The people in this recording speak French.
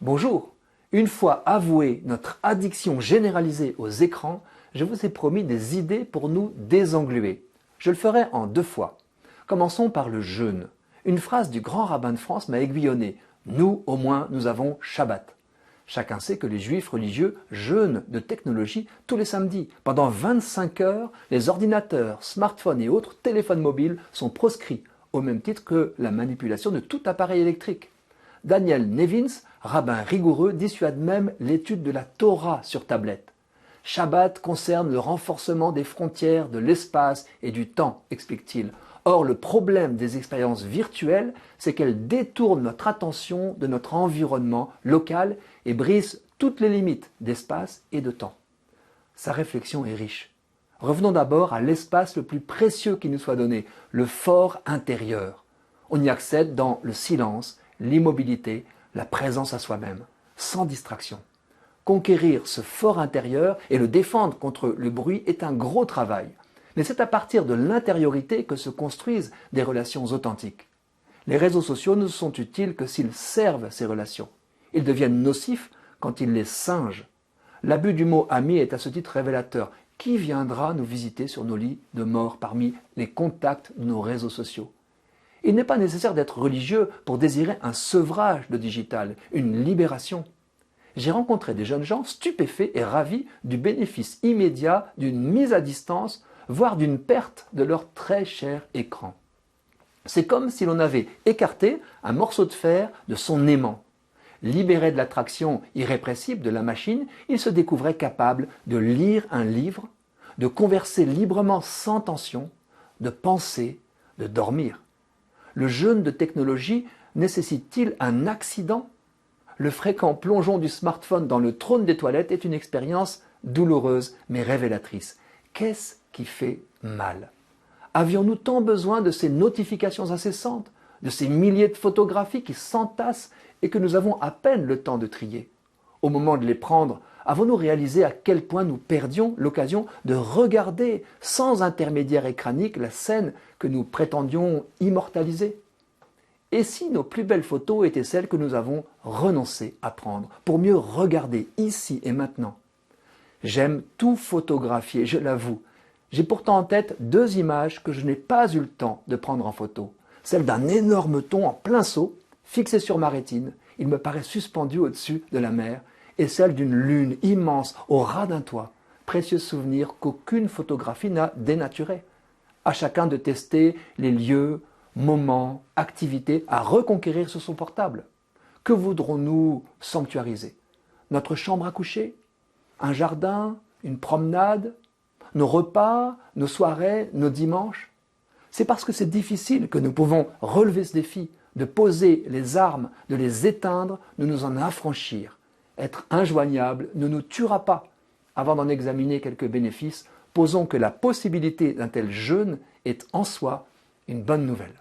Bonjour. Une fois avoué notre addiction généralisée aux écrans, je vous ai promis des idées pour nous désengluer. Je le ferai en 2 fois. Commençons par le jeûne. Une phrase du grand rabbin de France m'a aiguillonné. Nous, au moins, nous avons Shabbat. Chacun sait que les juifs religieux jeûnent de technologie tous les samedis. Pendant 25 heures, les ordinateurs, smartphones et autres téléphones mobiles sont proscrits, au même titre que la manipulation de tout appareil électrique. Daniel Nevins, rabbin rigoureux, dissuade même l'étude de la Torah sur tablette. Shabbat concerne le renforcement des frontières de l'espace et du temps, explique-t-il. Or, le problème des expériences virtuelles, c'est qu'elles détournent notre attention de notre environnement local et brisent toutes les limites d'espace et de temps. Sa réflexion est riche. Revenons d'abord à l'espace le plus précieux qui nous soit donné, le fort intérieur. On y accède dans le silence, l'immobilité, la présence à soi-même, sans distraction. Conquérir ce fort intérieur et le défendre contre le bruit est un gros travail. Mais c'est à partir de l'intériorité que se construisent des relations authentiques. Les réseaux sociaux ne sont utiles que s'ils servent ces relations. Ils deviennent nocifs quand ils les singent. L'abus du mot ami est à ce titre révélateur. Qui viendra nous visiter sur nos lits de mort parmi les contacts de nos réseaux sociaux ? Il n'est pas nécessaire d'être religieux pour désirer un sevrage de digital, une libération. J'ai rencontré des jeunes gens stupéfaits et ravis du bénéfice immédiat d'une mise à distance, voire d'une perte de leur très cher écran. C'est comme si l'on avait écarté un morceau de fer de son aimant. Libéré de l'attraction irrépressible de la machine, il se découvrait capable de lire un livre, de converser librement sans tension, de penser, de dormir. Le jeûne de technologie nécessite-t-il un accident ? Le fréquent plongeon du smartphone dans le trône des toilettes est une expérience douloureuse mais révélatrice. Qu'est-ce qui fait mal ? Avions-nous tant besoin de ces notifications incessantes, de ces milliers de photographies qui s'entassent et que nous avons à peine le temps de trier ? Au moment de les prendre, avons-nous réalisé à quel point nous perdions l'occasion de regarder sans intermédiaire écranique la scène que nous prétendions immortaliser ? Et si nos plus belles photos étaient celles que nous avons renoncé à prendre pour mieux regarder ici et maintenant ? J'aime tout photographier, je l'avoue. J'ai pourtant en tête 2 images que je n'ai pas eu le temps de prendre en photo. Celle d'un énorme thon en plein saut, fixé sur ma rétine, il me paraît suspendu au-dessus de la mer, et celle d'une lune immense au ras d'un toit, précieux souvenir qu'aucune photographie n'a dénaturé. À chacun de tester les lieux, moments, activités à reconquérir sur son portable. Que voudrons-nous sanctuariser ? Notre chambre à coucher ? Un jardin ? Une promenade ? Nos repas ? Nos soirées ? Nos dimanches ? C'est parce que c'est difficile que nous pouvons relever ce défi, de poser les armes, de les éteindre, de nous en affranchir. Être injoignable ne nous tuera pas. Avant d'en examiner quelques bénéfices, posons que la possibilité d'un tel jeûne est en soi une bonne nouvelle.